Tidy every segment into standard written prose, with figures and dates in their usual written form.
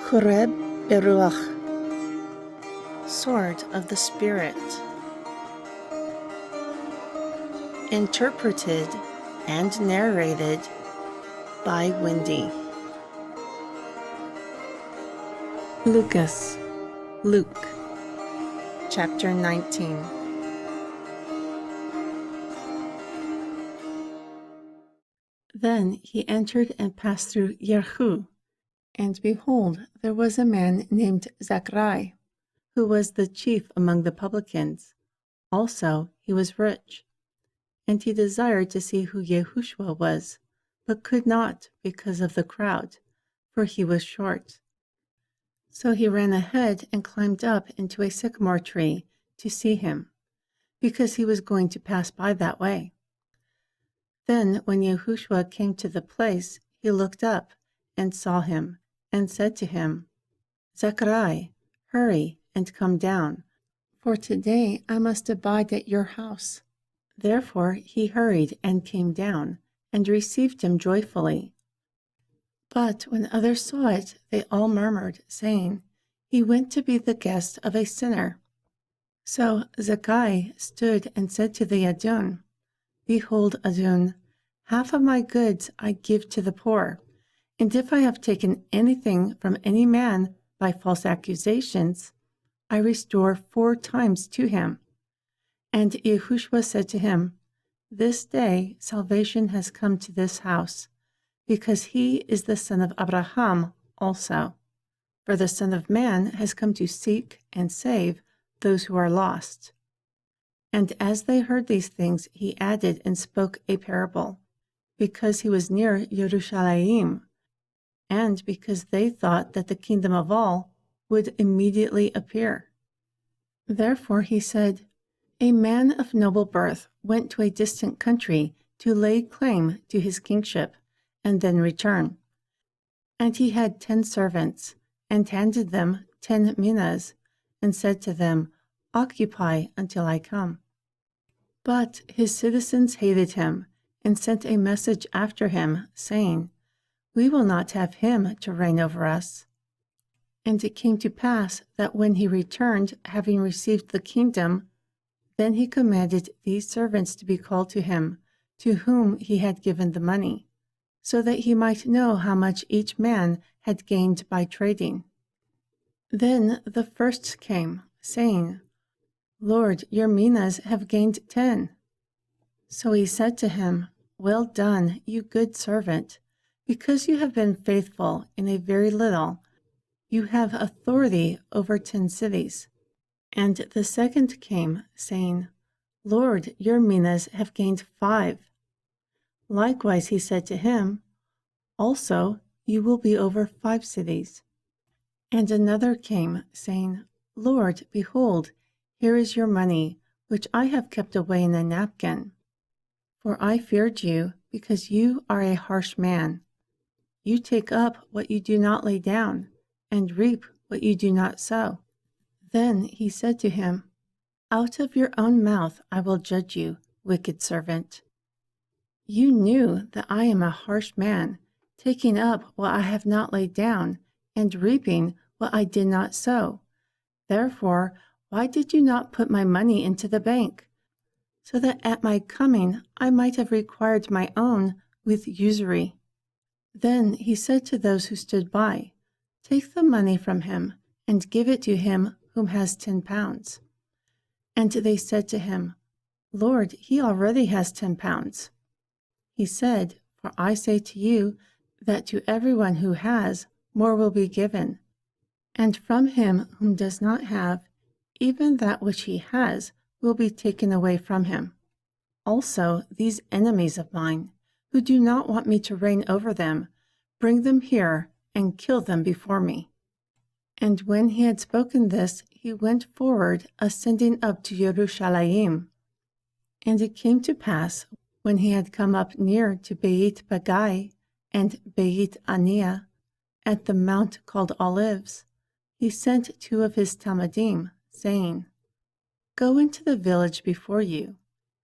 Choreb Beruach, Sword of the Spirit. Interpreted and narrated by Wendy. Luke, Chapter 19. Then he entered and passed through Jericho, and behold, there was a man named Zachariah, who was the chief among the publicans. Also he was rich. And he desired to see who Yahushua was, but could not because of the crowd, for he was short. So he ran ahead and climbed up into a sycamore tree to see him, because he was going to pass by that way. Then when Yahushua came to the place, he looked up and saw him, and said to him, Zechariah, hurry and come down, for today I must abide at your house. Therefore he hurried and came down, and received him joyfully. But when others saw it, they all murmured, saying, He went to be the guest of a sinner. So Zechariah stood and said to the Adon, Behold, Adon, half of my goods I give to the poor, and if I have taken anything from any man by false accusations, I restore 4 times to him. And Yahushua said to him, This day salvation has come to this house, because he is the son of Abraham also. For the Son of Man has come to seek and save those who are lost. And as they heard these things, he added and spoke a parable, because he was near Jerusalem, and because they thought that the kingdom of all would immediately appear. Therefore he said, A man of noble birth went to a distant country to lay claim to his kingship, and then return. And he had 10 servants, and handed them 10 minas, and said to them, Occupy until I come. But his citizens hated him, and sent a message after him, saying, We will not have him to reign over us. And it came to pass that when he returned, having received the kingdom, then he commanded these servants to be called to him, to whom he had given the money, so that he might know how much each man had gained by trading. Then the first came, saying, Lord, your minas have gained 10. So he said to him, Well done, you good servant. Because you have been faithful in a very little, you have authority over 10 cities. And the second came, saying, Lord, your minas have gained 5. Likewise he said to him, Also you will be over 5 cities. And another came, saying, Lord, behold, here is your money, which I have kept away in a napkin. For I feared you, because you are a harsh man. You take up what you do not lay down, and reap what you do not sow. Then he said to him, Out of your own mouth I will judge you, wicked servant. You knew that I am a harsh man, taking up what I have not laid down, and reaping what I did not sow. Therefore, why did you not put my money into the bank, so that at my coming I might have required my own with usury? Then he said to those who stood by, Take the money from him, and give it to him whom has 10 pounds. And they said to him, Lord, he already has 10 pounds. He said, For I say to you, that to everyone who has, more will be given. And from him whom does not have, even that which he has will be taken away from him. Also these enemies of mine, who do not want me to reign over them, bring them here and kill them before me. And when he had spoken this, he went forward, ascending up to Jerusalem. And it came to pass, when he had come up near to Beit Bagai and Beit Ania, at the mount called Olives, he sent 2 of his Talmidim, saying, Go into the village before you.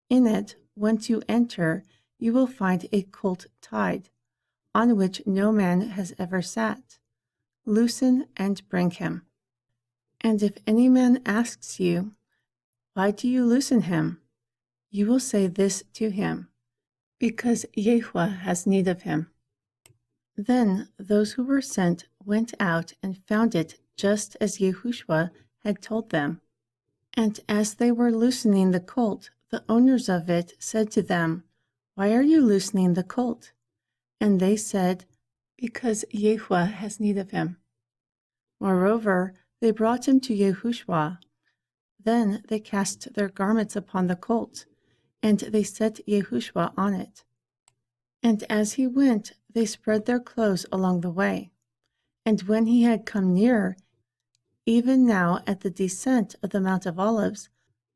In it, once you enter, you will find a colt tied, on which no man has ever sat. Loosen and bring him. And if any man asks you, why do you loosen him? You will say this to him, because Yahweh has need of him. Then those who were sent went out and found it just as Yahushua had told them. And as they were loosening the colt, the owners of it said to them, why are you loosening the colt? And they said, because Yahweh has need of him. Moreover, they brought him to Yahushua. Then they cast their garments upon the colt, and they set Yahushua on it. And as he went, they spread their clothes along the way. And when he had come near, even now at the descent of the Mount of Olives,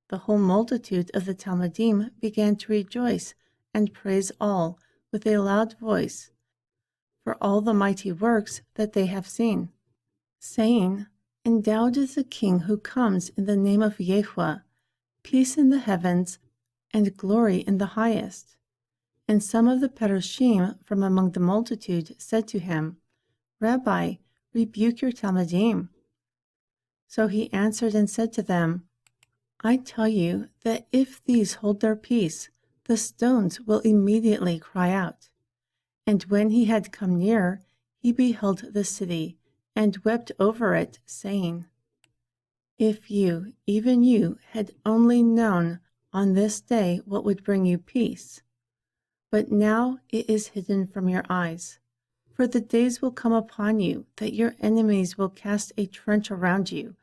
the whole multitude of the Talmudim began to rejoice and praise all with a loud voice for all the mighty works that they have seen, saying, endowed is the King who comes in the name of Yahweh, peace in the heavens and glory in the highest. And some of the Perushim from among the multitude said to him, Rabbi, rebuke your Talmudim. So he answered and said to them, I tell you that if these hold their peace, the stones will immediately cry out. And when he had come near, he beheld the city, and wept over it, saying, if you, even you, had only known on this day what would bring you peace. But now it is hidden from your eyes. For the days will come upon you that your enemies will cast a trench around you,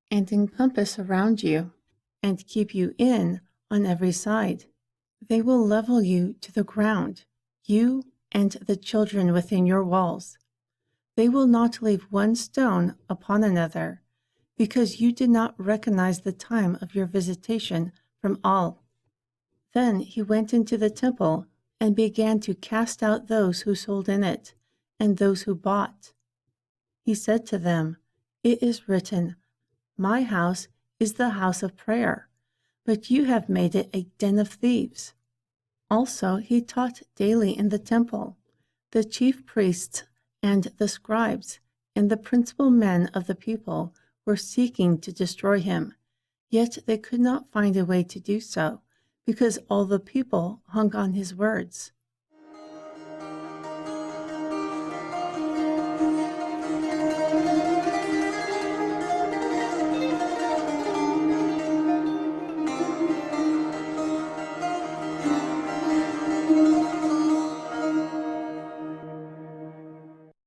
and encompass around you, and keep you in on every side. They will level you to the ground, you and the children within your walls. They will not leave one stone upon another, because you did not recognize the time of your visitation from all. Then he went into the temple and began to cast out those who sold in it, and those who bought. He said to them, it is written, my house is the house of prayer, but you have made it a den of thieves. Also he taught daily in the temple. The chief priests and the scribes and the principal men of the people were seeking to destroy him, yet they could not find a way to do so, because all the people hung on his words.